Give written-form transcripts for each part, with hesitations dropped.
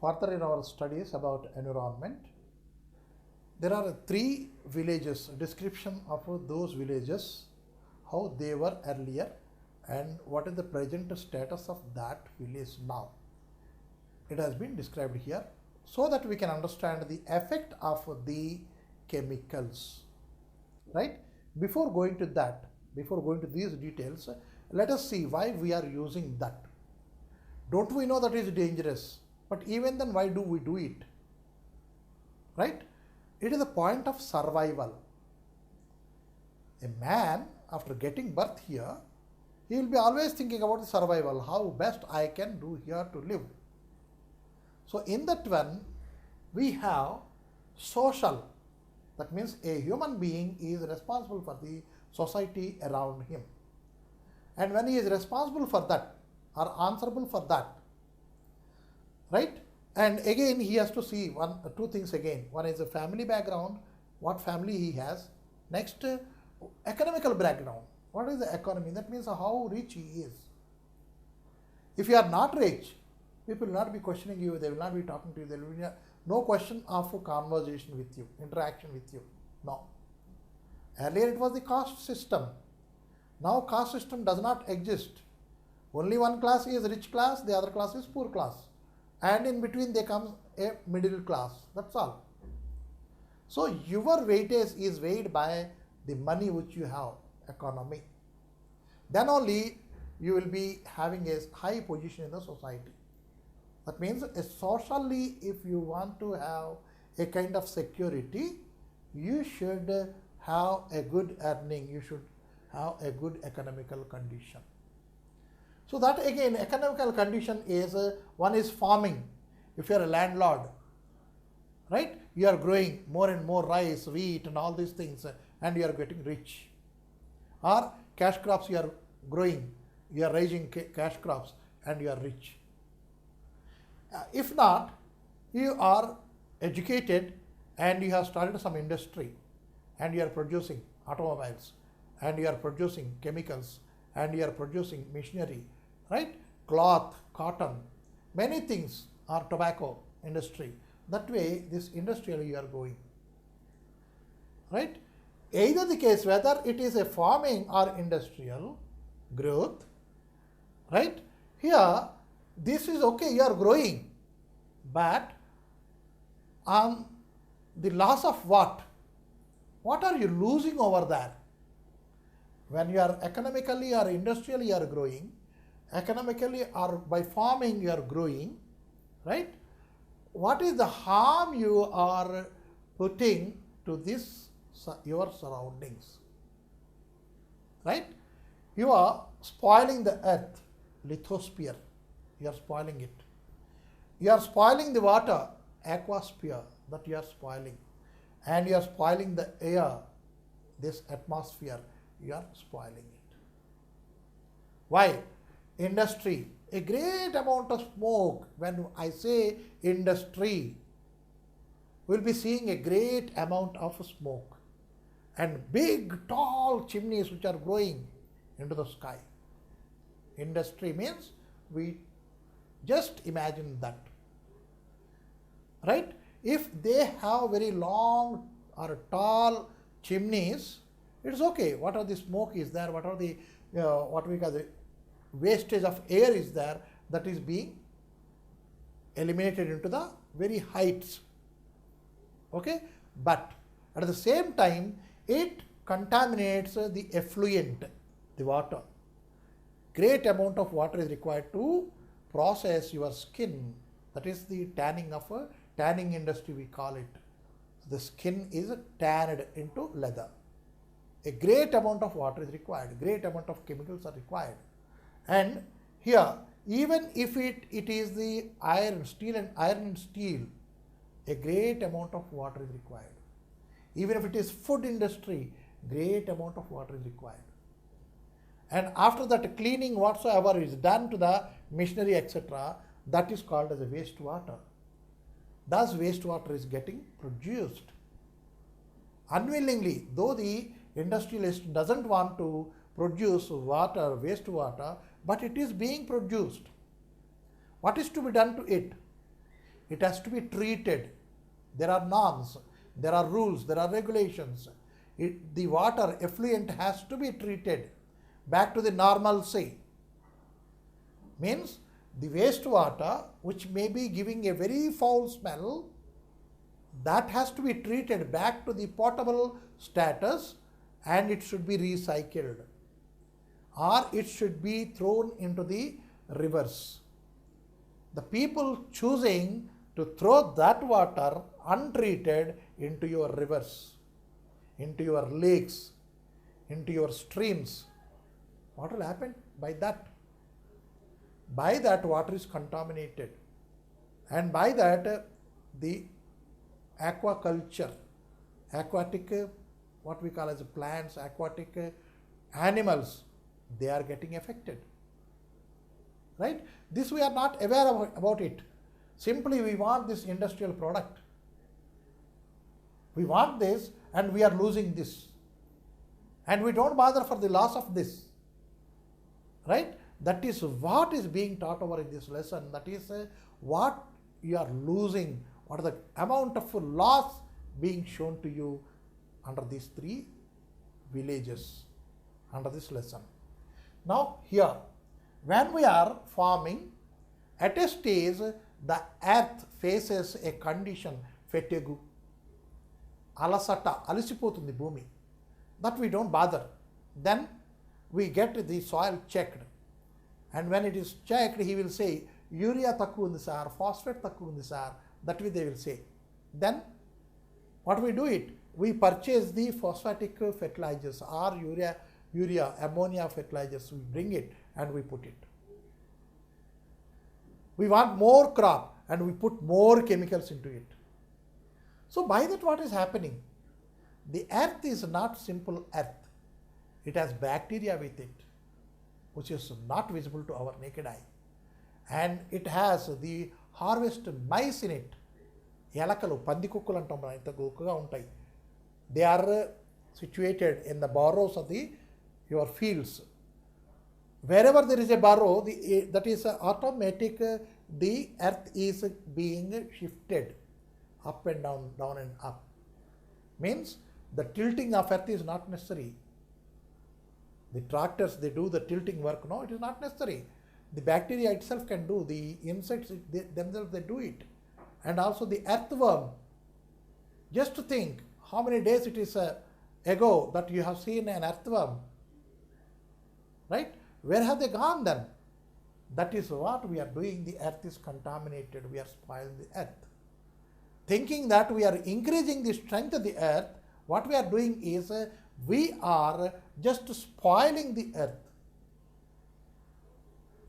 further in our studies about environment. There are three villages, description of those villages, how they were earlier and what is the present status of that village now. It has been described here so that we can understand the effect of the chemicals, right? Before going to that, before going to these details, let us see why we are using that. Don't we know that is dangerous? But even then, why do we do it? Right? It is a point of survival. A man, after getting birth here, he will be always thinking about the survival, how best I can do here to live. So in that one, we have social. That means a human being is responsible for the society around him. And when he is responsible for that or answerable for that, right? And again, he has to see two things again. One is a family background, what family he has. Next, economical background. What is the economy? That means how rich he is. If you are not rich, people will not be questioning you, they will not be talking to you, there will be no question of conversation with you, interaction with you. No. Earlier it was the caste system. Now caste system does not exist. Only one class is rich class, the other class is poor class. And in between there comes a middle class. That's all. So your weightage is weighed by the money which you have, economy. Then only you will be having a high position in the society. That means socially, if you want to have a kind of security, you should have a good earning, you should have a good economical condition. So that again, economical condition is, one is farming. If you are a landlord, right, you are growing more and more rice, wheat and all these things and you are getting rich. Or cash crops you are growing, you are raising cash crops and you are rich. If not, you are educated and you have started some industry and you are producing automobiles and you are producing chemicals and you are producing machinery, right? Cloth, cotton, many things are tobacco industry. That way, this industrial you are going, right? Either the case, whether it is a farming or industrial growth, right? Here, this is okay, you are growing, but on the loss of what? What are you losing over there? When you are economically or industrially you are growing, economically or by farming you are growing, right? What is the harm you are putting to this, your surroundings, right? You are spoiling the earth, lithosphere, you are spoiling it. You are spoiling the water, aquasphere, that you are spoiling. And you are spoiling the air, this atmosphere, you are spoiling it. Why? Industry, a great amount of smoke. When I say industry, we will be seeing a great amount of smoke and big tall chimneys which are growing into the sky. Industry means, we just imagine that, right? If they have very long or tall chimneys, it's okay. What are the smoke is there? What are the what we call the wastage of air is there, that is being eliminated into the very heights. Okay, but at the same time, it contaminates the effluent, the water. Great amount of water is required to process your skin. That is the tanning of a tanning industry, we call it. The skin is tanned into leather. A great amount of water is required, great amount of chemicals are required. And here, even if it is the iron and steel, a great amount of water is required. Even if it is food industry, great amount of water is required. And after that, cleaning whatsoever is done to the machinery, etc., that is called as a wastewater. Thus, wastewater is getting produced. Unwillingly, though the industrialist doesn't want to produce water, wastewater, but it is being produced. What is to be done to it? It has to be treated. There are norms, there are rules, there are regulations. The water effluent has to be treated back to the normalcy. Means the wastewater, which may be giving a very foul smell, that has to be treated back to the potable status, and it should be recycled, or it should be thrown into the rivers. The people choosing to throw that water untreated into your rivers, into your lakes, into your streams, what will happen by that? By that, water is contaminated, and by that the aquaculture, aquatic, what we call as plants, aquatic animals, they are getting affected. Right? This we are not aware about it. Simply we want this industrial product. We want this and we are losing this. And we don't bother for the loss of this. Right? That is what is being taught over in this lesson. That is what you are losing, what is the amount of loss being shown to you under these three villages, under this lesson. Now here, when we are farming, at a stage the earth faces a condition, fatigue, alasata, alisipotundi bhumi, that we don't bother. Then we get the soil checked, and when it is checked, he will say urea takku undi sir, phosphate takku undi sir, that way they will say. Then what we do it, we purchase the phosphatic fertilizers or urea, ammonia fertilizers, we bring it and we put it. We want more crop and we put more chemicals into it. So by that, what is happening? The earth is not simple earth. It has bacteria with it, which is not visible to our naked eye. And it has the harvest mice in it. ఎలకలు పందికొక్కులు అంటాం మనం, ఇంత గొక్కుగా ఉంటాయి. They are situated in the burrows of your fields. Wherever there is a burrow, that is automatic, the earth is being shifted up and down, down and up. Means the tilting of earth is not necessary. The tractors, they do the tilting work. No, it is not necessary. The bacteria itself can do, the insects themselves, they do it. And also the earthworm. Just to think how many days it is ago that you have seen an earthworm. Right? Where have they gone then? That is what we are doing. The earth is contaminated. We are spoiling the earth. Thinking that we are increasing the strength of the earth, what we are doing is we are just spoiling the earth.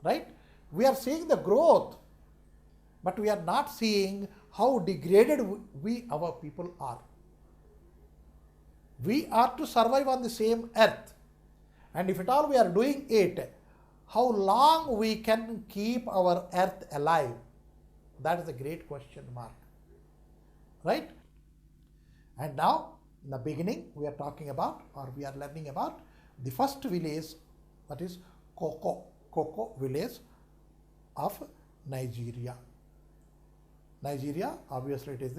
Right? We are seeing the growth, but we are not seeing how degraded our people are. We are to survive on the same earth. And if at all we are doing it, how long we can keep our earth alive? That is a great question mark. Right? And now, in the beginning, we are talking about, or we are learning about the first village, that is Koko village of Nigeria. Nigeria, obviously it is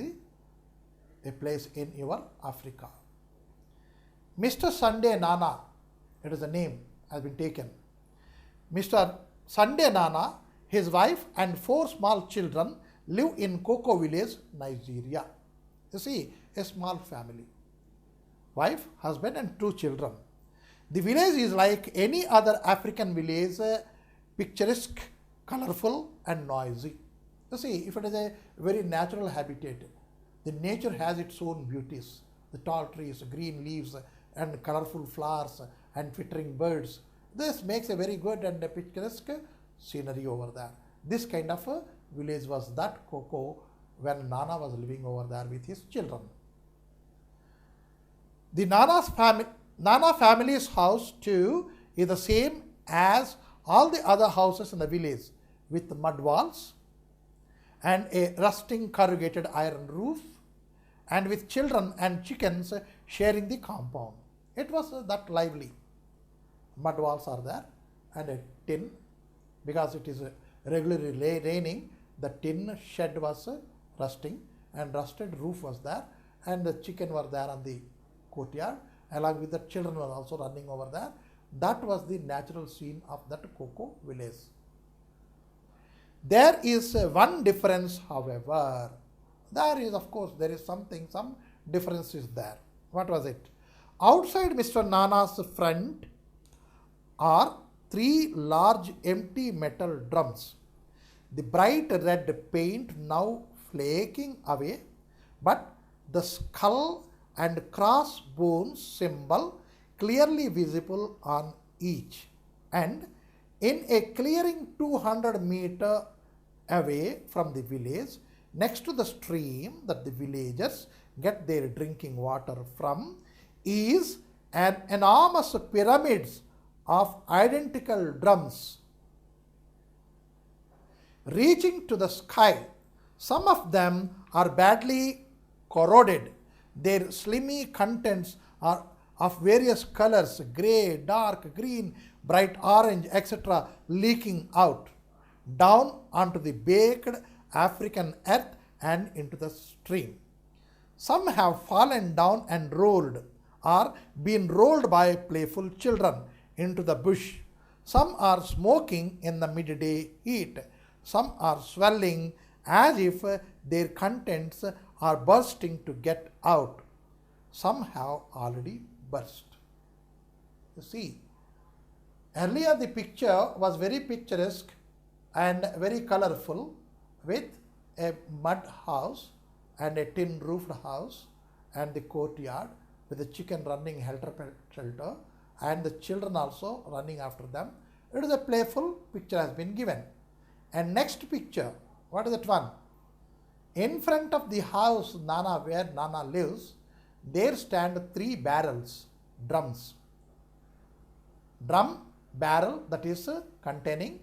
a place in your Africa. Mr. Sunday Nana, it is a name, has been taken. Mr. Sunday Nana, his wife and 4 small children live in Koko village, Nigeria. You see, a small family. Wife, husband and 2 children. The village is like any other African village, picturesque, colorful and noisy. You see, if it is a very natural habitat, the nature has its own beauties. The tall trees, green leaves and colorful flowers and twittering birds. This makes a very good and a picturesque scenery over there. This kind of a village was that Koko when Nana was living over there with his children. The Nana family's house too is the same as all the other houses in the village, with mud walls and a rusting corrugated iron roof, and with children and chickens sharing the compound. It was that lively. Mud walls are there and a tin, because it is regularly raining, The tin shed was rusting, and rusted roof was there, and the chicken were there on the courtyard, along with the children were also running over there. That was the natural scene of that cocoa village. There is one difference, however. There is, of course, there is something, some difference is there. What was it? Outside Mr. Nana's front are three large empty metal drums. The bright red paint now flaking away, but the skull and crossbones symbol clearly visible on each. And in a clearing 200-meter away from the village, next to the stream that the villagers get their drinking water from, is an enormous pyramids of identical drums reaching to the sky. Some of them are badly corroded. Their slimy contents are of various colors, grey, dark green, bright orange, etc., leaking out down onto the baked African earth and into the stream. Some have fallen down and rolled, or been rolled by playful children into the bush. Some are smoking in the midday heat. Some are swelling as if their contents are bursting to get out. Some have already burst. You see, earlier the picture was very picturesque and very colorful, with a mud house and a tin roofed house and the courtyard with the chicken running helter-skelter and the children also running after them. It is a playful picture has been given. And next picture, what is that one? In front of the house Nana, where Nana lives, there stand three barrels, drums. Drum barrel, that is containing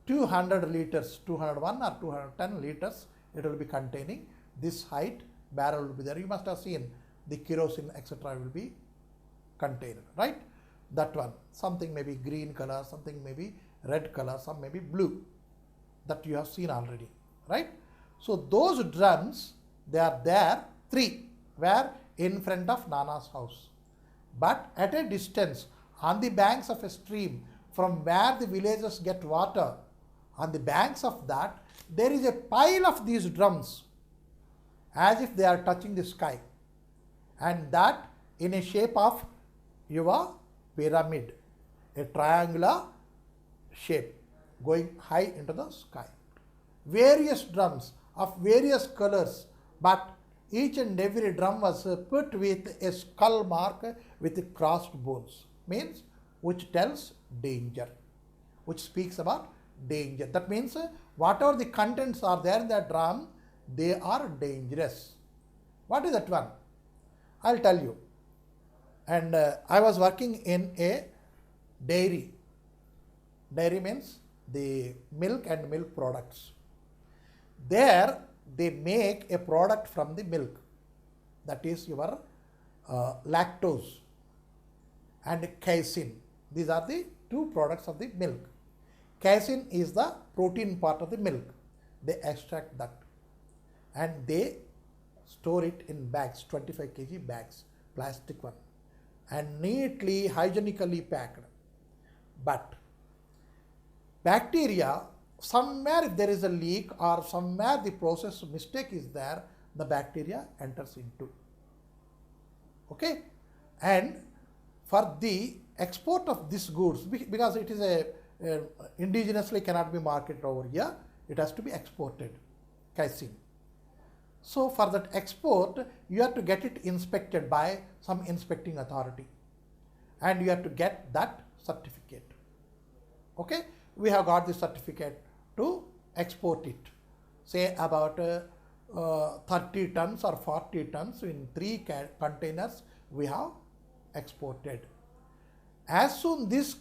200 liters, 201 or 210 liters it will be containing. This height barrel will be there. You must have seen the kerosene, etc. will be contained, right? That one, something may be green color, something may be red color, some may be blue. That you have seen already, right? So those drums, they are there, three, were in front of Nana's house. But at a distance, on the banks of a stream, from where the villagers get water, on the banks of that, there is a pile of these drums, as if they are touching the sky, and that in a shape of your pyramid, a triangular shape going high into the sky. Various drums of various colors, but each and every drum was put with a skull mark with crossed bones, means which tells danger, which speaks about danger. That means whatever the contents are there in that drum, they are dangerous. What is that one? I'll tell you. And I was working in a dairy. Dairy means the milk and milk products. There they make a product from the milk, that is your lactose and casein. These are the two products of the milk. Casein is the protein part of the milk. They extract that and they store it in bags, 25 kg bags, plastic one, and neatly, hygienically packed. But bacteria, somewhere if there is a leak or somewhere the process mistake is there, the bacteria enters into. Okay? And for the export of these goods, because it is a indigenously cannot be marketed over here, it has to be exported, casein. So for that export, you have to get it inspected by some inspecting authority, and you have to get that certificate. Okay? We have got the certificate to export it, say about 30 tons or 40 tons in 3 containers we have exported. As soon this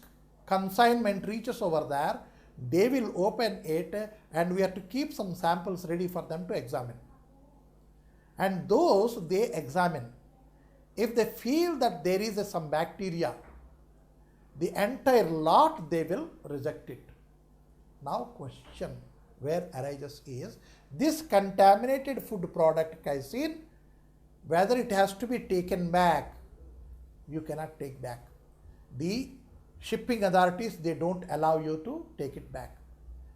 consignment reaches over there, they will open it and we have to keep some samples ready for them to examine. And those they examine. If they feel that there is some bacteria, the entire lot they will reject it. Now question, where arises is this contaminated food product casein, whether it has to be taken back, you cannot take back. The shipping authorities, they don't allow you to take it back.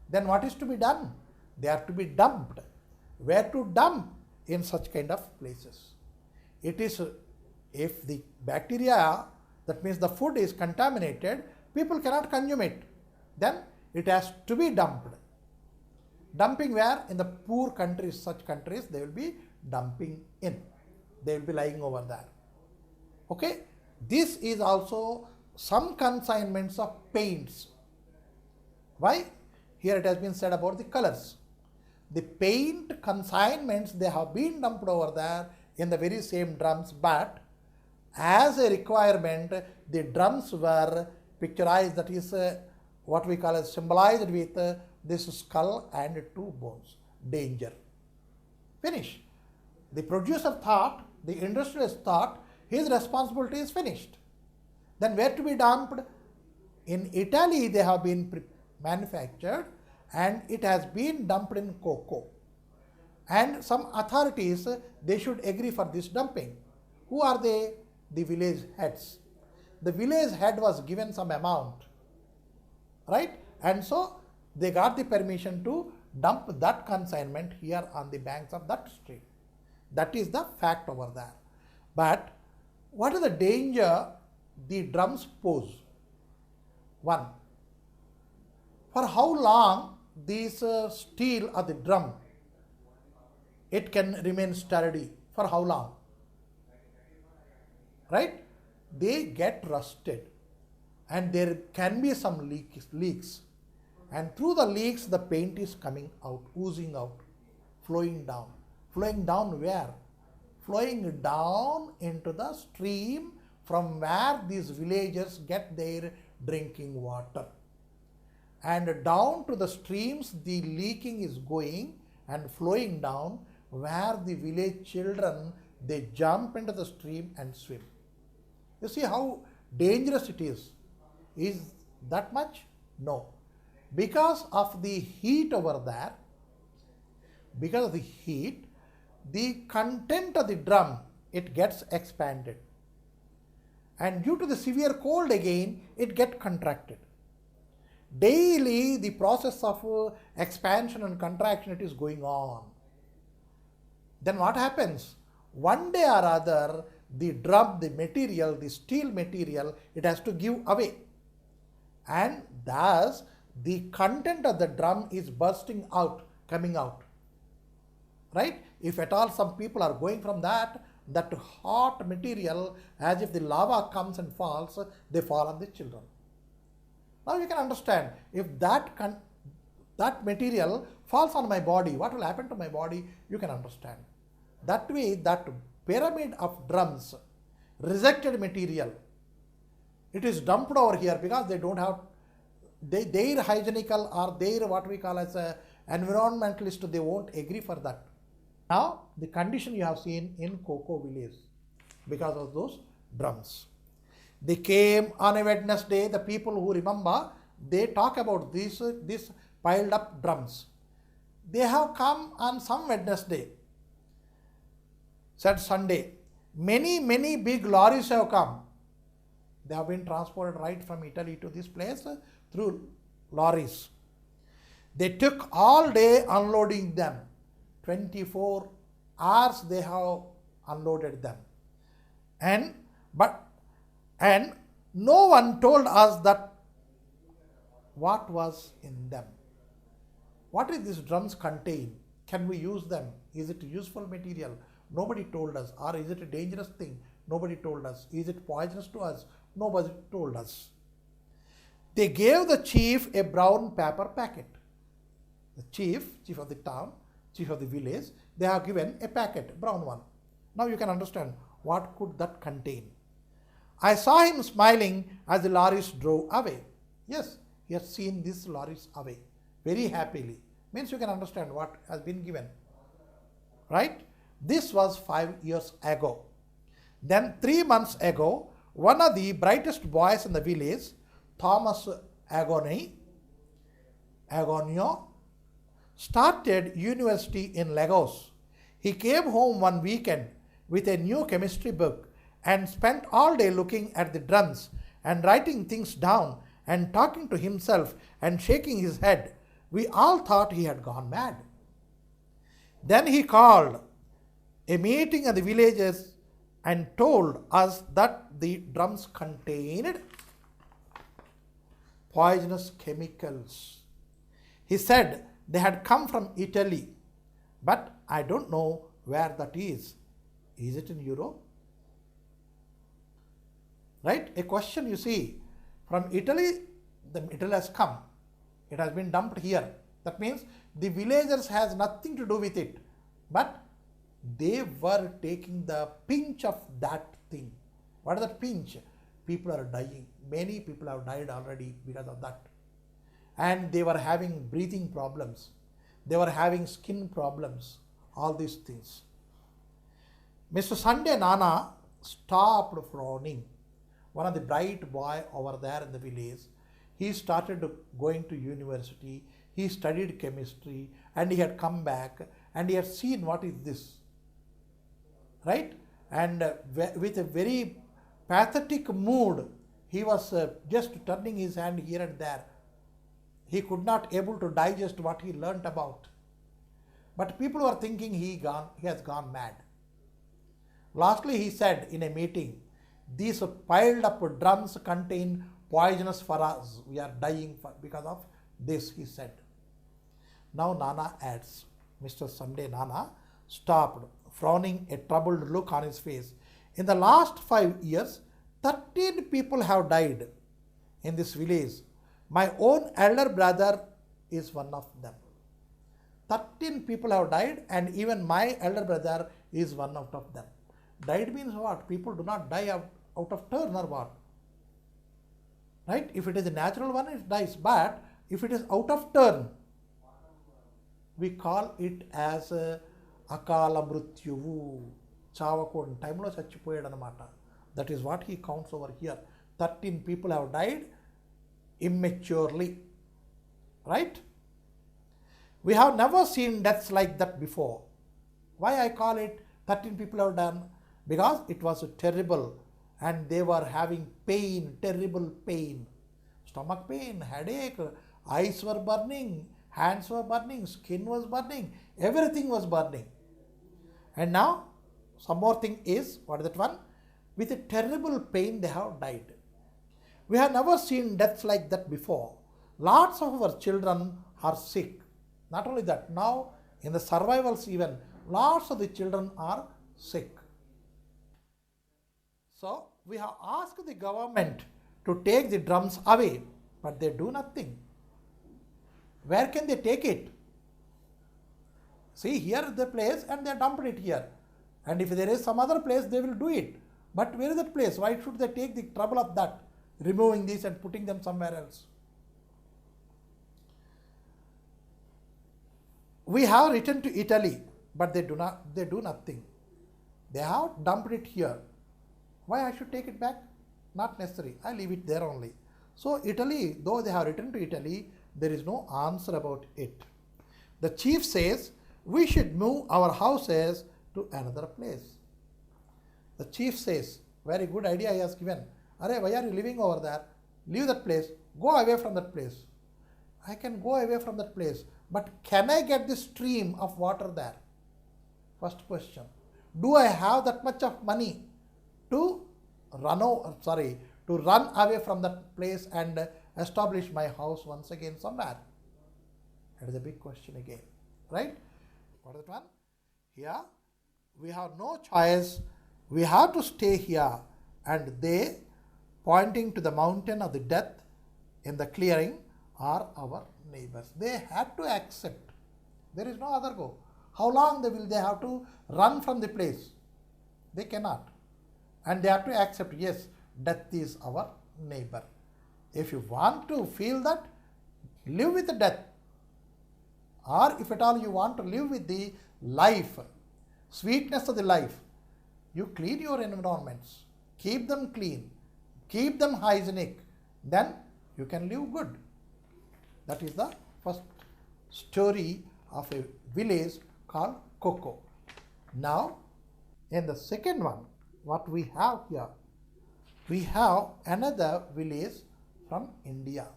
Then what is to be done? They are to be dumped. Where to dump? In such kind of places. It is, if the bacteria, that means the food is contaminated, people cannot consume it. Then it has to be dumped. Dumping where? In the poor countries, such countries, they will be dumping in. They will be lying over there. Okay? This is also some consignments of paints. Why? Here it has been said about the colors. The paint consignments, they have been dumped over there in the very same drums, but as a requirement, the drums were picturized, that is what we call as symbolized with this skull and two bones. Danger. Finish. The producer thought, the industrialist thought, his responsibility is finished. Then where to be dumped? In Italy, they have been manufactured and it has been dumped in cocoa. And some authorities, they should agree for this dumping. Who are they? The village heads. The village head was given some amount, right? And so they got the permission to dump that consignment here on the banks of that stream. That is the fact over there. But what is the danger the drums pose? One, for how long this steel or the drum, it can remain sturdy? For how long? Right? They get rusted and there can be some leaks. And through the leaks, the paint is coming out, oozing out, flowing down. Flowing down where? Flowing down into the stream from where these villagers get their drinking water. And down to the streams, the leaking is going and flowing down, where the village children, they jump into the stream and swim. You see how dangerous it is. Is that much? No. Because of the heat over there, because of the heat, the content of the drum, it gets expanded. And due to the severe cold again, it gets contracted. Daily, the process of expansion and contraction, it is going on. Then what happens? One day or other, the drum, the material, the steel material, it has to give away. And thus, the content of the drum is bursting out, coming out. Right? If at all some people are going from that hot material, as if the lava comes and falls, they fall on the children. Now you can understand, if that material falls on my body, what will happen to my body? You can understand. That way, that pyramid of drums, rejected material, it is dumped over here because they don't have, their hygienical or their what we call as a environmentalist, they won't agree for that. Now, the condition you have seen in Cocoa Village because of those drums. They came on a Wednesday, the people who remember, they talk about this piled up drums. They have come on some Wednesday, said Sunday. Many big lorries have come. They have been transported right from Italy to this place through lorries. They took all day unloading them. 24 hours they have unloaded them. And no one told us that what was in them. What did these drums contain? Can we use them? Is it useful material? Nobody told us. Or is it a dangerous thing? Nobody told us. Is it poisonous to us? Nobody told us. They gave the chief a brown paper packet. The chief of the town, chief of the village, they have given a packet, brown one. Now you can understand what could that contain. I saw him smiling as the lorries drove away. Yes, he has seen these lorries away very happily. Means you can understand what has been given. Right? This was 5 years ago. Then 3 months ago, one of the brightest boys in the village, Thomas Agonio, started university in Lagos. He came home one weekend with a new chemistry book and spent all day looking at the drums and writing things down and talking to himself and shaking his head. We all thought he had gone mad. Then he called a meeting of the villagers and told us that the drums contained poisonous chemicals. He said they had come from Italy, but I don't know where that is. Is it in Europe? Right? A question, you see, from Italy, the metal has come. It has been dumped here. That means the villagers has nothing to do with it, but they were taking the pinch of that thing. What is that pinch? People are dying. Many people have died already because of that. And they were having breathing problems. They were having skin problems. All these things. Mr. Sunday Nana stopped frowning. One of the bright boy over there in the village, he started going to university. He studied chemistry and he had come back and he had seen what is this, right? And with a very pathetic mood, he was just turning his hand here and there. He could not able to digest what he learnt about. But people were thinking he has gone mad. Lastly, he said in a meeting, these piled up drums contain poisonous for us. We are dying because of this, he said. Now Nana adds, Mr. Sunday Nana stopped, frowning, a troubled look on his face. In the last 5 years, 13 people have died in this village. My own elder brother is one of them. 13 people have died and even my elder brother is one out of them. Died means what? People do not die out of turn or what? Right? If it is a natural one, it dies. But if it is out of turn, we call it as akala mrutyuvu. Chavakon time lo chachipoyadu anamata. That is what he counts over here. 13 people have died immaturely. Right? We have never seen deaths like that before. Why I call it 13 people have done? Because it was terrible and they were having pain, terrible pain. Stomach pain, headache, eyes were burning, hands were burning, skin was burning, everything was burning. And now, some more thing is, what is that one? With a terrible pain they have died. We have never seen deaths like that before. Lots of our children are sick. Not only that, now in the survivals even, lots of the children are sick. So, we have asked the government to take the drums away, but they do nothing. Where can they take it? See, here is the place and they dumped it here. And if there is some other place, they will do it. But where is that place? Why should they take the trouble of that? Removing these and putting them somewhere else. We have written to Italy, but they do nothing. They have dumped it here. Why I should take it back? Not necessary. I leave it there only. So Italy, though they have written to Italy, there is no answer about it. The chief says, we should move our houses to another place. The chief says, very good idea he has given. Arey, why are you living over there? Leave that place. Go away from that place. I can go away from that place. But can I get the stream of water there? First question. Do I have that much of money to run away from that place and establish my house once again somewhere? That is a big question again. Right? What is that one? Here, we have no choice. We have to stay here. And they, pointing to the mountain of the death in the clearing, are our neighbors. They had to accept. There is no other go. How long will they have to run from the place? They cannot. And they have to accept, yes, death is our neighbor. If you want to feel that, live with the death. Or if at all you want to live with the life, sweetness of the life, you clean your environments, keep them clean, keep them hygienic, then you can live good. That is the first story of a village called Coco. Now, in the second one, what we have here, we have another village from India.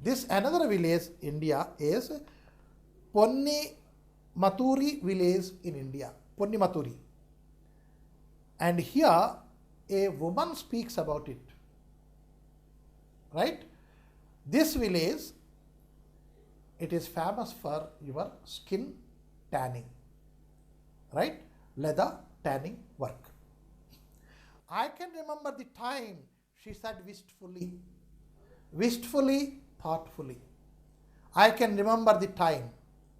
This another village India is Ponni Maturi village in India. Ponni Maturi. And here a woman speaks about it. Right? This village, it is famous for your skin tanning. Right? Leather tanning work. I can remember the time, she said wistfully. Wistfully, thoughtfully. I can remember the time,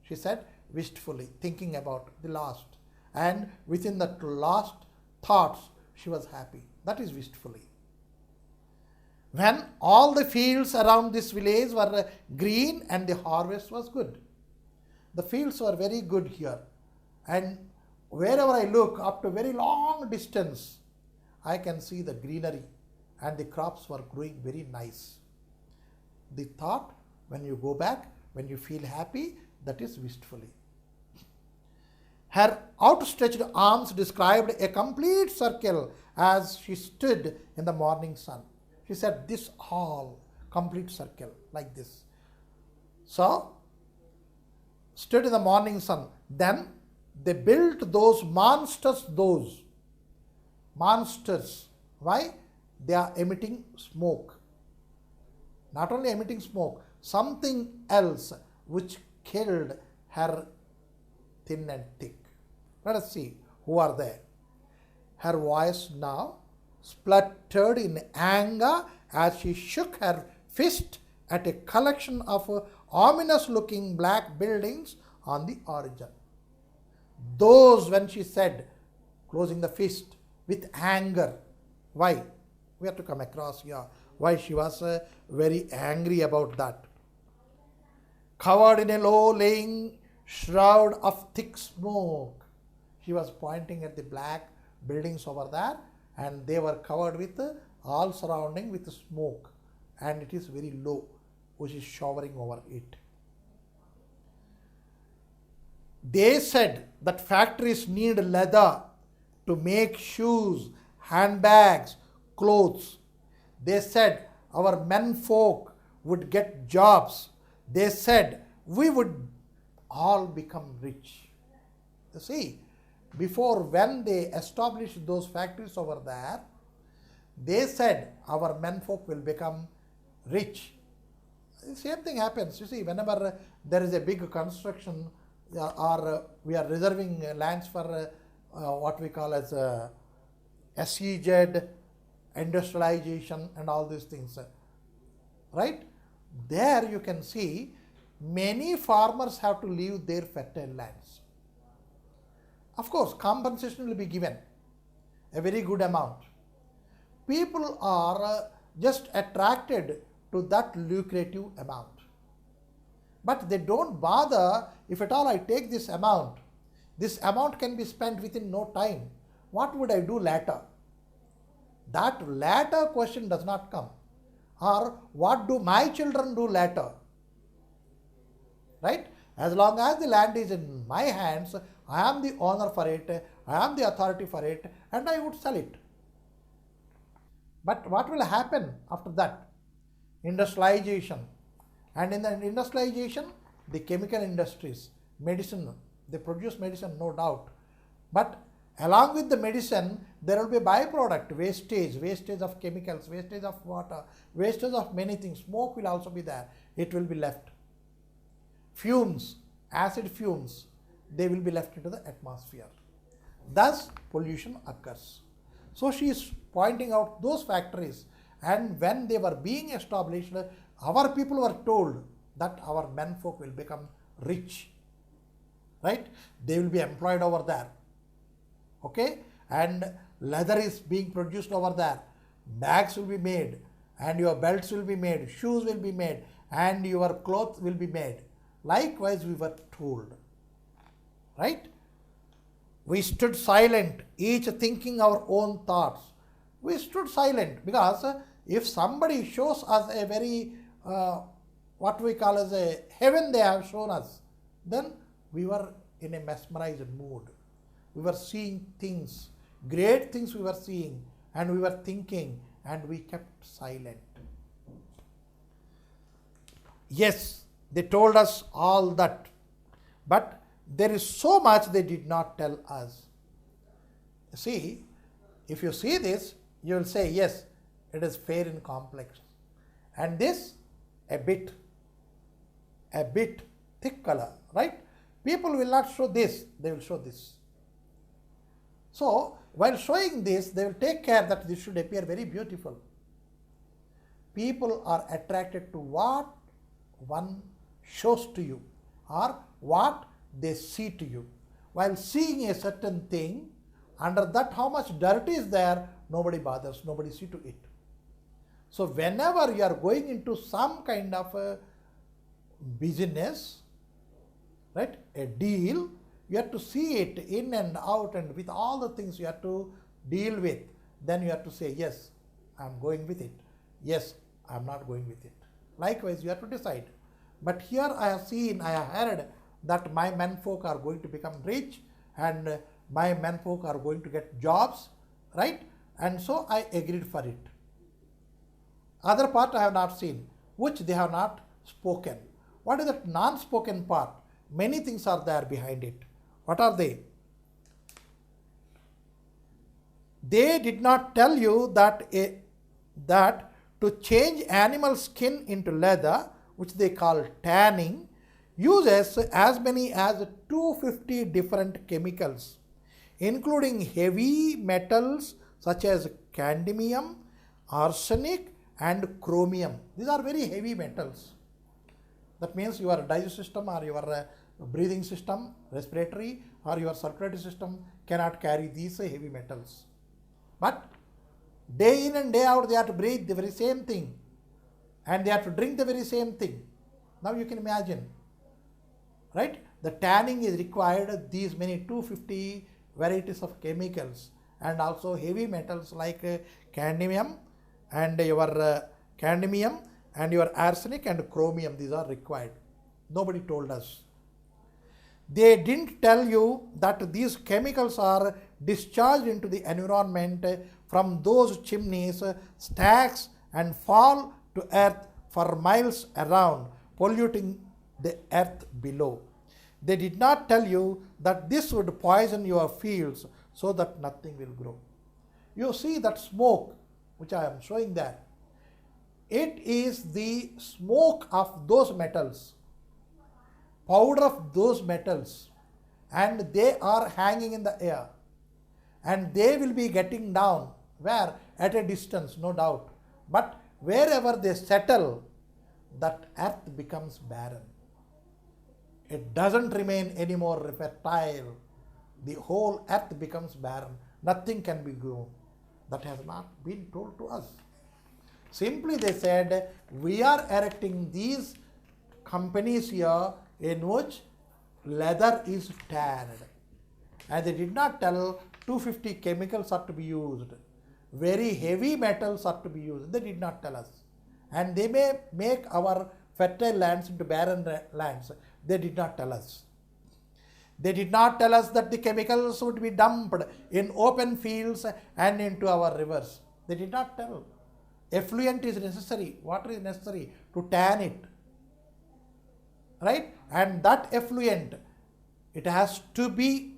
she said wistfully, thinking about the last. And within that last thoughts, she was happy. That is wistfully. When all the fields around this village were green and the harvest was good. The fields were very good here. And wherever I look, up to very long distance, I can see the greenery and the crops were growing very nice. The thought, when you go back, when you feel happy, that is wistfully. Her outstretched arms described a complete circle as she stood in the morning sun. She said, this all complete circle like this. So, stood in the morning sun. Then they built those monsters. Why? They are emitting smoke. Not only emitting smoke, something else which killed her thin and thick. Let us see who are there. Her voice now spluttered in anger as she shook her fist at a collection of ominous looking black buildings on the horizon. Those, when she said, closing the fist with anger. Why? We have to come across here why she was very angry about that. Covered in a low-lying shroud of thick smoke. She was pointing at the black buildings over there, and they were covered with all surrounding with smoke, and it is very low, which is showering over it. They said that factories need leather to make shoes, handbags, clothes. They said our menfolk would get jobs. They said we would all become rich. You see, before when they established those factories over there, they said our menfolk will become rich. The same thing happens. You see, whenever there is a big construction or we are reserving lands for what we call as SEZ, industrialization and all these things, right? There you can see many farmers have to leave their fertile lands. Of course, compensation will be given, a very good amount. People are just attracted to that lucrative amount. But they don't bother, if at all I take this amount can be spent within no time. What would I do later? That later question does not come. Or what do my children do later? Right? As long as the land is in my hands, I am the owner for it, I am the authority for it, and I would sell it. But what will happen after that? Industrialization. And in the industrialization, the chemical industries, medicine, they produce medicine, no doubt. But along with the medicine, there will be byproduct, wastage of chemicals, wastage of water, wastage of many things. Smoke will also be there. It will be left. Fumes, acid fumes, they will be left into the atmosphere. Thus, pollution occurs. So she is pointing out those factories, and when they were being established, our people were told that our menfolk will become rich. Right? They will be employed over there. Okay? And leather is being produced over there. Bags will be made, and your belts will be made, shoes will be made, and your clothes will be made. Likewise, we were told. Right? We stood silent, each thinking our own thoughts. We stood silent because if somebody shows us a very, what we call as a heaven they have shown us, then we were in a mesmerized mood. We were seeing things, great things we were seeing, and we were thinking, and we kept silent. Yes, they told us all that, but there is so much they did not tell us. See, if you see this, you will say, yes, it is fair and complex. And this, a bit thick color, right? People will not show this, they will show this. So, while showing this, they will take care that this should appear very beautiful. People are attracted to what one shows to you or what they see to you. While seeing a certain thing, under that how much dirt is there, nobody bothers, nobody see to it. So whenever you are going into some kind of a business, right, a deal, you have to see it in and out and with all the things you have to deal with. Then you have to say, yes, I am going with it. Yes, I am not going with it. Likewise, you have to decide. But here I have seen, I have heard that my menfolk are going to become rich and my menfolk are going to get jobs, right? And so I agreed for it. Other part I have not seen, which they have not spoken. What is that non-spoken part? Many things are there behind it. What are they? They did not tell you that to change animal skin into leather, which they call tanning, uses as many as 250 different chemicals, including heavy metals such as cadmium, arsenic, and chromium. These are very heavy metals. That means your digestive system or your breathing system, respiratory or your circulatory system cannot carry these heavy metals. But day in and day out they have to breathe the very same thing and they have to drink the very same thing. Now you can imagine, right? The tanning is required these many 250 varieties of chemicals and also heavy metals like cadmium and your arsenic and chromium. These are required. Nobody told us. They didn't tell you that these chemicals are discharged into the environment from those chimneys, stacks, and fall to earth for miles around, polluting the earth below. They did not tell you that this would poison your fields so that nothing will grow. You see that smoke, which I am showing there. It is the smoke of those metals, powder of those metals, and they are hanging in the air. And they will be getting down, where? At a distance, no doubt. But wherever they settle, that earth becomes barren. It doesn't remain anymore fertile. The whole earth becomes barren. Nothing can be grown. That has not been told to us. Simply they said, we are erecting these companies here in which leather is tanned. And they did not tell 250 chemicals are to be used. Very heavy metals are to be used. They did not tell us. And they may make our fertile lands into barren lands. They did not tell us. They did not tell us that the chemicals would be dumped in open fields and into our rivers. They did not tell. Effluent is necessary, water is necessary to tan it. Right? And that effluent, it has to be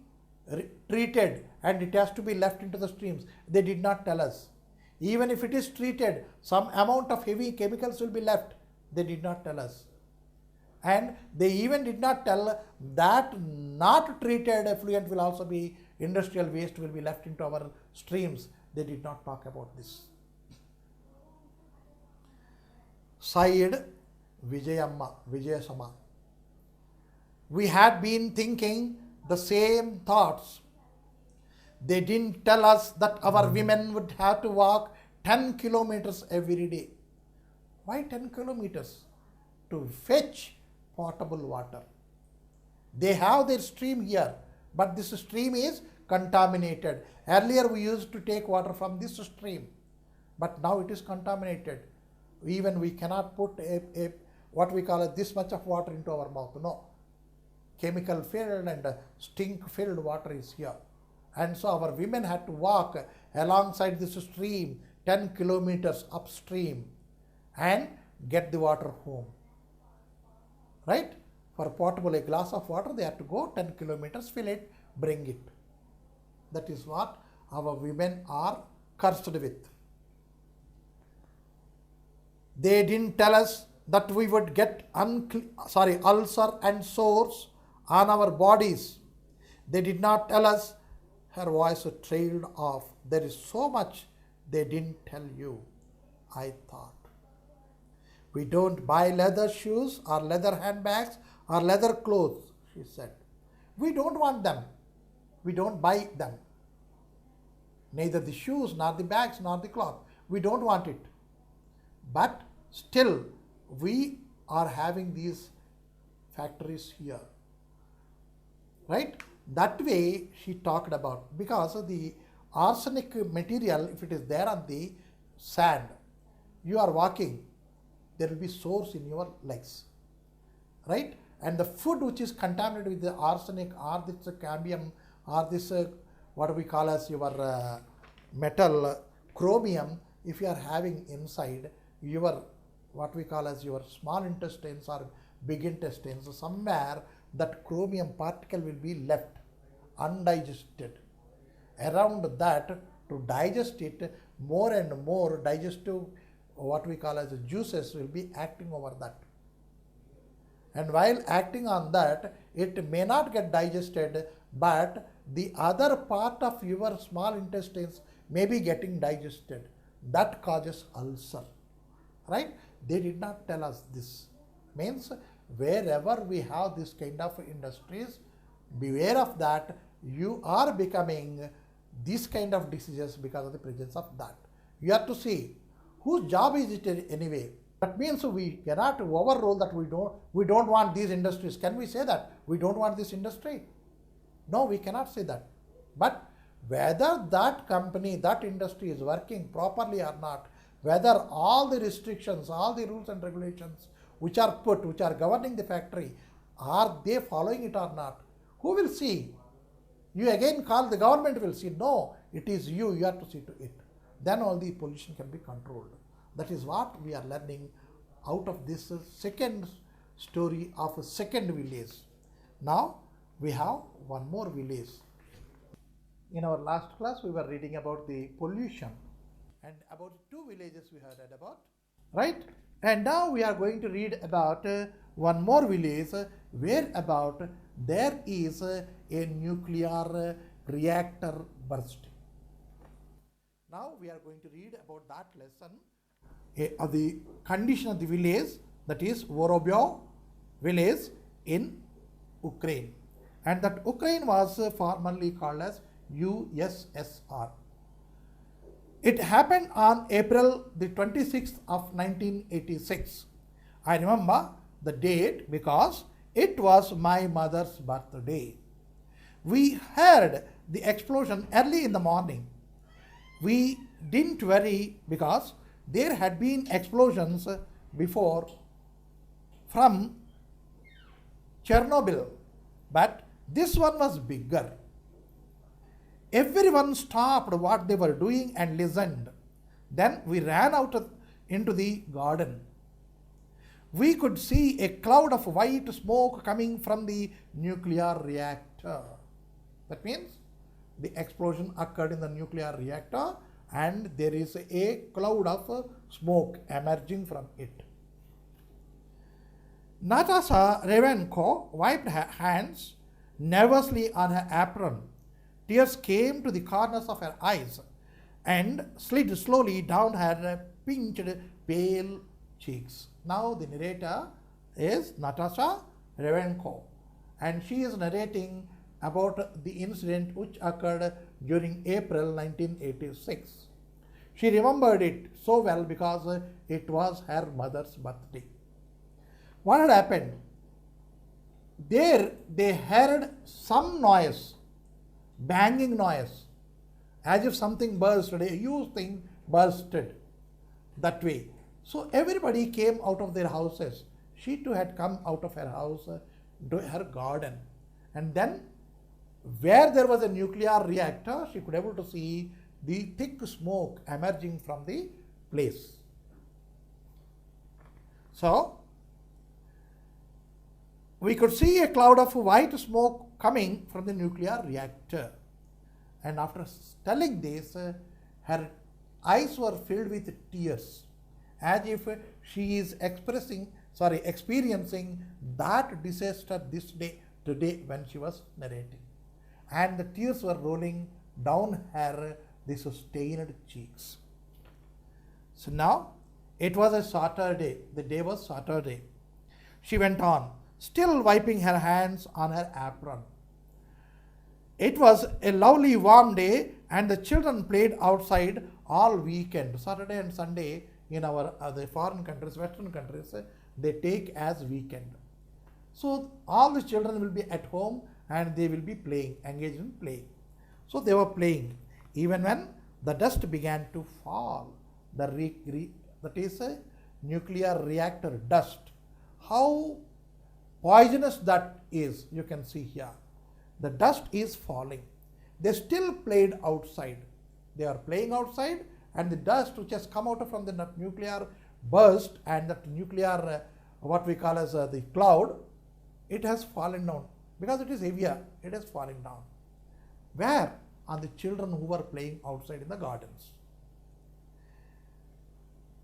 treated and it has to be left into the streams. They did not tell us. Even if it is treated, some amount of heavy chemicals will be left. They did not tell us. And they even did not tell that not treated effluent will also be, industrial waste will be left into our streams. They did not talk about this. Sighed Vijayasama. We had been thinking the same thoughts. They didn't tell us that our women would have to walk 10 kilometers every day. Why 10 kilometers? To fetch potable water. They have their stream here, but this stream is contaminated. Earlier we used to take water from this stream, but now it is contaminated. Even we cannot put what we call this much of water into our mouth. No. chemical filled and stink filled water is here. And so our women had to walk alongside this stream 10 kilometers upstream and get the water home. Right? For potable, a glass of water, they have to go 10 kilometers, fill it, bring it. That is what our women are cursed with. They didn't tell us that we would get ulcer and sores on our bodies. They did not tell us. Her voice trailed off. There is so much they didn't tell you, I thought. We don't buy leather shoes or leather handbags or leather clothes, she said. We don't want them. We don't buy them. Neither the shoes, nor the bags, nor the cloth. We don't want it. But still, we are having these factories here. Right? That way she talked about, because of the arsenic material, if it is there on the sand, you are walking, there will be sores in your legs. Right? And the food which is contaminated with the arsenic or this cambium or this what we call as your metal chromium, if you are having inside your what we call as your small intestines or big intestines, somewhere that chromium particle will be left undigested. Around that, to digest it, more and more digestive what we call as juices will be acting over that. And while acting on that, it may not get digested, but the other part of your small intestines may be getting digested. That causes ulcer. Right? They did not tell us this. Means wherever we have this kind of industries, beware of that. You are becoming this kind of diseases because of the presence of that. You have to see whose job is it anyway. That means we cannot overrule that we don't want these industries. Can we say that we don't want this industry? No, we cannot say that. But whether that company, that industry is working properly or not, whether all the restrictions, all the rules and regulations which are put, which are governing the factory, are they following it or not? Who will see? You again call the government will see. No, it is you have to see to it. Then all the pollution can be controlled. That is what we are learning out of this second story of a second village. Now we have one more village. In our last class we were reading about the pollution and about two villages we had read about, right? And now we are going to read about one more village where about there is a nuclear reactor bursting. Now we are going to read about that lesson of the condition of the village, that is Vorobyo village in Ukraine. And that Ukraine was formerly called as USSR. It happened on April the 26th of 1986. I remember the date because it was my mother's birthday. We heard the explosion early in the morning. We didn't worry because there had been explosions before from Chernobyl, but this one was bigger. Everyone stopped what they were doing and listened. Then we ran into the garden. We could see a cloud of white smoke coming from the nuclear reactor. That means the explosion occurred in the nuclear reactor and there is a cloud of smoke emerging from it. Natasha Ravenko wiped her hands nervously on her apron. Tears came to the corners of her eyes and slid slowly down her pinched, pale cheeks. Now the narrator is Natasha Ravenko and she is narrating about the incident which occurred during April 1986. She remembered it so well because it was her mother's birthday. What had happened? There they heard some noise, banging noise, as if something bursted, a huge thing bursted that way. So everybody came out of their houses. She too had come out of her house to her garden. And then where there was a nuclear reactor, she could able to see the thick smoke emerging from the place. So we could see a cloud of white smoke coming from the nuclear reactor. And after telling this, her eyes were filled with tears, as if she is experiencing that disaster this day, today, when she was narrating. And the tears were rolling down her these stained cheeks. So now it was a Saturday, the day was Saturday. She went on, still wiping her hands on her apron. It was a lovely warm day and the children played outside all weekend. Saturday and Sunday in our the foreign countries, Western countries, they take as weekend. So all the children will be at home and they will be playing, engaged in playing. So they were playing. Even when the dust began to fall, that is a nuclear reactor dust. How poisonous that is, you can see here. The dust is falling. They still played outside. They are playing outside, and the dust which has come out from the nuclear burst and that nuclear what we call as the cloud, it has fallen down because it is heavier. It is falling down. Where? On the children who were playing outside in the gardens.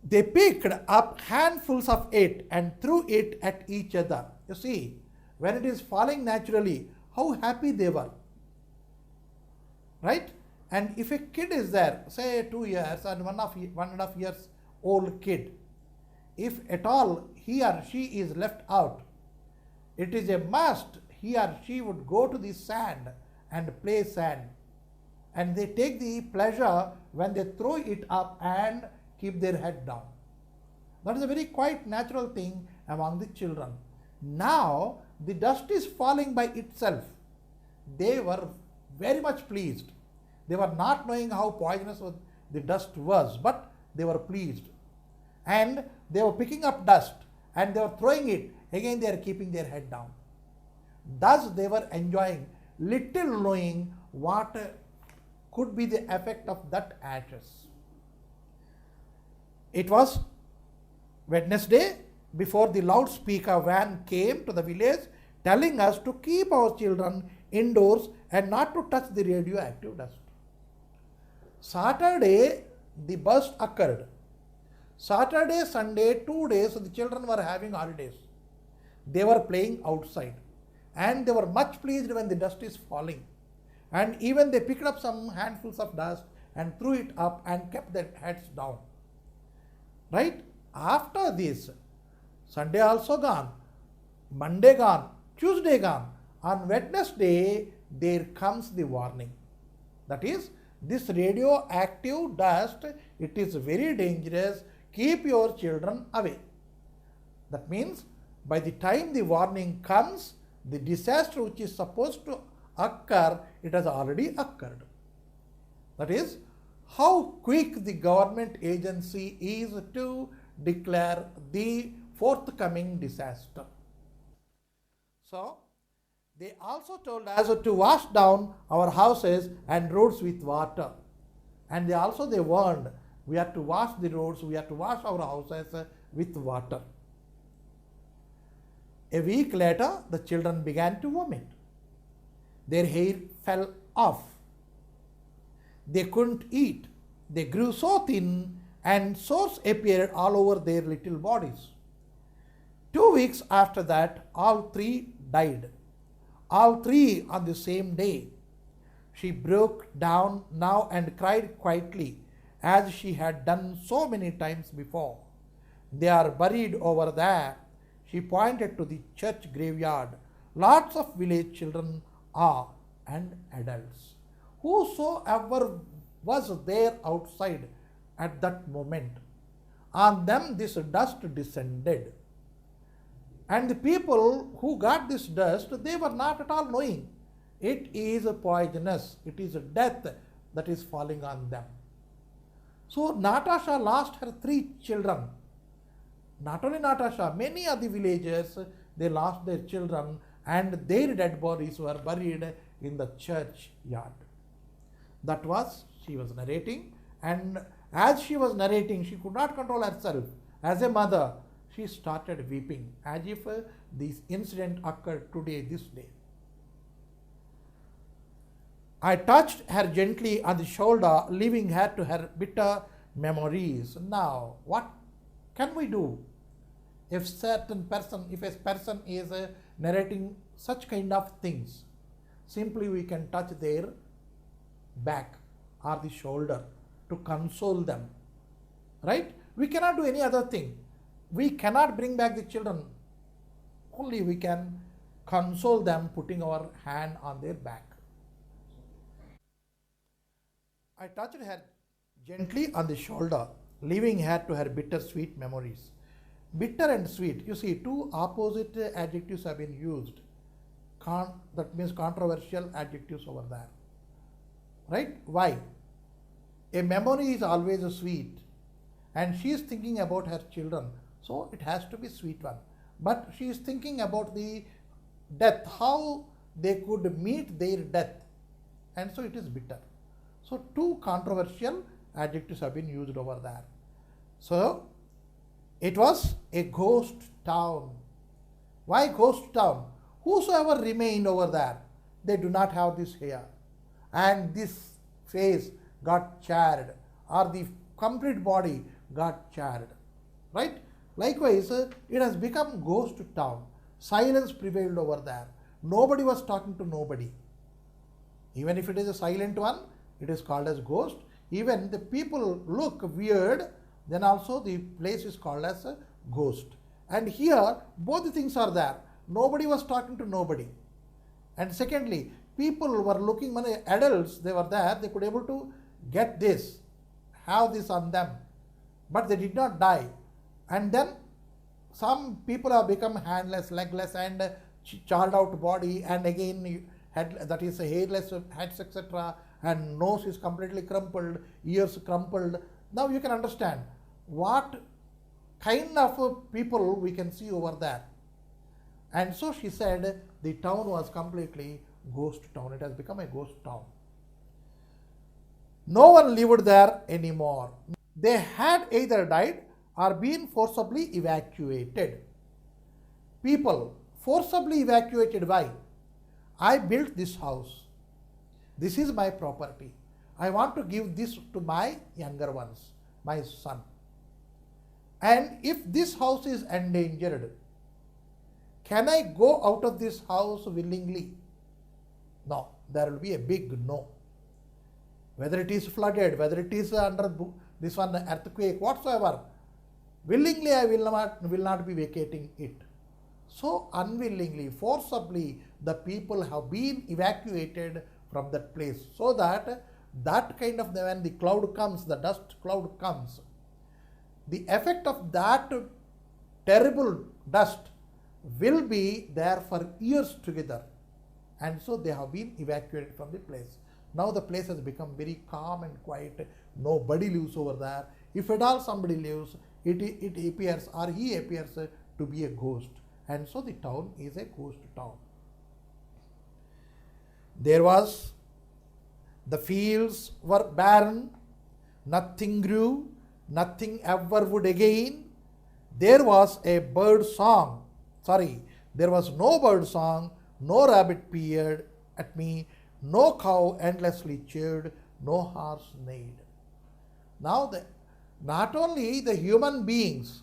They picked up handfuls of it and threw it at each other. You see, when it is falling naturally, how happy they were, right? And if a kid is there, say 2 years and 1.5 years old kid, if at all he or she is left out, it is a must he or she would go to the sand and play sand. And they take the pleasure when they throw it up and keep their head down. That is a very quite natural thing among the children. Now the dust is falling by itself. They were very much pleased. They were not knowing how poisonous the dust was, but they were pleased. And they were picking up dust and they were throwing it. Again they are keeping their head down. Thus they were enjoying, little knowing what could be the effect of that ashes. It was Wednesday before the loudspeaker van came to the village telling us to keep our children indoors and not to touch the radioactive dust. Saturday, the burst occurred. Saturday, Sunday, 2 days, the children were having holidays. They were playing outside and they were much pleased when the dust is falling. And even they picked up some handfuls of dust and threw it up and kept their heads down. Right? After this, Sunday also gone, Monday gone, Tuesday gone. On Wednesday, there comes the warning. That is, this radioactive dust, it is very dangerous. Keep your children away. That means, by the time the warning comes, the disaster which is supposed to occur, it has already occurred. That is, how quick the government agency is to declare the forthcoming disaster. So, they also told us to wash down our houses and roads with water. And they warned, we have to wash the roads, we have to wash our houses with water. A week later, the children began to vomit. Their hair fell off. They couldn't eat. They grew so thin and sores appeared all over their little bodies. 2 weeks after that, all three died. All three on the same day. She broke down now and cried quietly, as she had done so many times before. They are buried over there. She pointed to the church graveyard. Lots of village children are and adults. Whosoever was there outside at that moment, on them this dust descended. And the people who got this dust, they were not at all knowing. It is poisonous. It is death that is falling on them. So Natasha lost her 3 children. Not only Natasha, many of the villagers, they lost their children and their dead bodies were buried in the churchyard. That was, she was narrating, and as she was narrating, she could not control herself. As a mother, she started weeping as if this incident occurred today, this day. I touched her gently on the shoulder, leaving her to her bitter memories. Now, what can we do if a person is narrating such kind of things? Simply we can touch their back or the shoulder to console them, right? We cannot do any other thing. We cannot bring back the children. Only we can console them putting our hand on their back. I touched her gently on the shoulder, leaving her to her bittersweet memories. Bitter and sweet, you see, two opposite adjectives have been used. That means controversial adjectives over there. Right? Why? A memory is always a sweet, and she is thinking about her children, so it has to be sweet one. But she is thinking about the death, how they could meet their death, and so it is bitter. So two controversial adjectives have been used over there. So it was a ghost town. Why ghost town? Whosoever remained over there, they do not have this hair, and this face got charred, or the complete body got charred, right? Likewise, it has become ghost town. Silence prevailed over there. Nobody was talking to nobody. Even if it is a silent one, it is called as ghost. Even the people look weird, then also the place is called as a ghost. And here, both the things are there. Nobody was talking to nobody. And secondly, people were looking, many adults, they were there, they could able to get this, have this on them, but they did not die. And then some people have become handless, legless, and charred out body, and again head, that is hairless heads, etc., and nose is completely crumpled, ears crumpled. Now you can understand what kind of people we can see over there. And so she said the town was completely ghost town. It has become a ghost town. No one lived there anymore. They had either died or been forcibly evacuated. People forcibly evacuated. Why? I built this house. This is my property. I want to give this to my younger ones, my son. And if this house is endangered, can I go out of this house willingly? No, there will be a big no. Whether it is flooded, whether it is under this one earthquake, whatsoever, willingly I will not be vacating it. So unwillingly, forcibly, the people have been evacuated from that place, so that kind of, when the cloud comes, the dust cloud comes, the effect of that terrible dust will be there for years together, and so they have been evacuated from the place. Now the place has become very calm and quiet. Nobody lives over there. If at all somebody lives, it appears, or he appears to be a ghost, and so the town is a ghost town. The fields were barren, nothing grew, nothing ever would again. There was no bird song, no rabbit peered at me, no cow endlessly cheered, no horse neighed. Now, not only the human beings,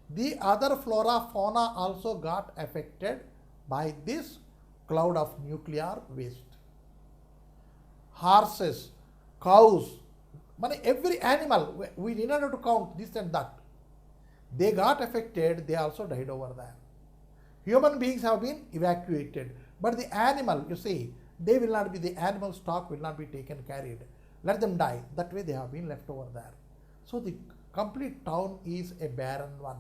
the other flora, fauna also got affected by this cloud of nuclear waste. Horses, cows, every animal, we did not have to count this and that. They got affected, they also died over there. Human beings have been evacuated, but the animal, you see, they will not be, the animal stock will not be taken, carried. Let them die. That way they have been left over there. So the complete town is a barren one.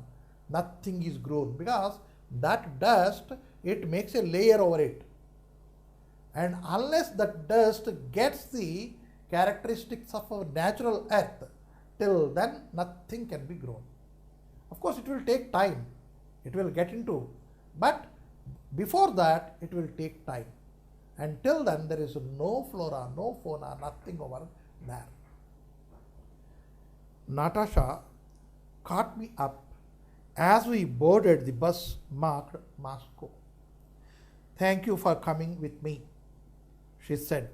Nothing is grown, because that dust, it makes a layer over it. And unless that dust gets the characteristics of a natural earth, till then nothing can be grown. Of course, it will take time. It will get into, but Before that, it will take time. Until then, there is no flora, no fauna, nothing over there. Natasha caught me up as we boarded the bus marked Moscow. Thank you for coming with me, she said.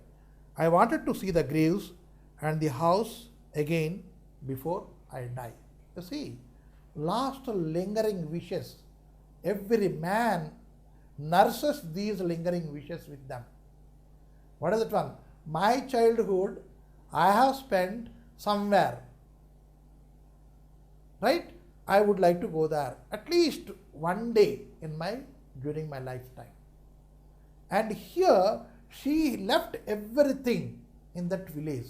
I wanted to see the graves and the house again before I die. You see, last lingering wishes. Every man nurses these lingering wishes with them. What is that one? My childhood I have spent somewhere. Right? I would like to go there at least one day during my lifetime. And here she left everything in that village.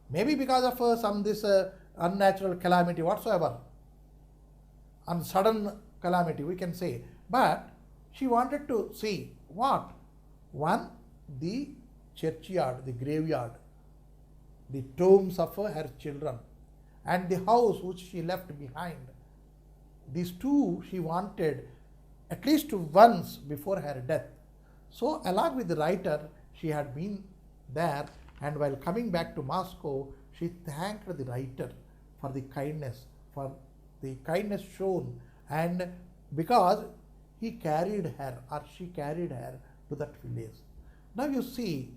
Maybe because of some this unnatural calamity whatsoever, and sudden calamity we can say. But she wanted to see what? One, the churchyard, the graveyard, the tombs of her children, and the house which she left behind. These two she wanted at least once before her death. So along with the writer, she had been there, and while coming back to Moscow, she thanked the writer for the kindness shown, and because he carried her or she carried her to that village. Now you see,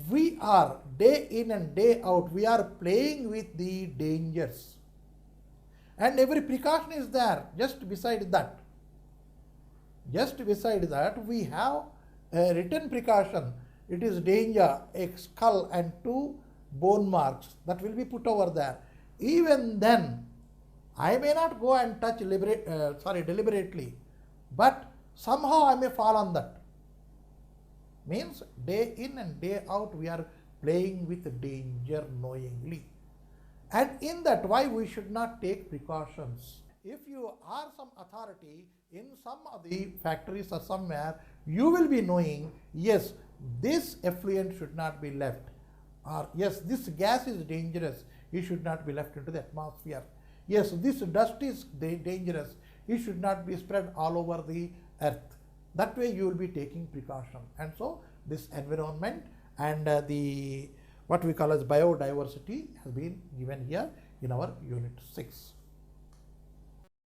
we are day in and day out, we are playing with the dangers. And every precaution is there just beside that. Just beside that, we have a written precaution. It is danger, a skull and 2 bone marks that will be put over there. Even then, I may not go and touch deliberately, but somehow I may fall on that. Means day in and day out we are playing with danger knowingly. And in that, why we should not take precautions? If you are some authority in some of the factories or somewhere, you will be knowing, yes, this effluent should not be left, or yes, this gas is dangerous, it should not be left into the atmosphere. Yes, this dust is dangerous, it should not be spread all over the earth. That way you will be taking precaution. And so this environment and the what we call as biodiversity has been given here in our unit 6.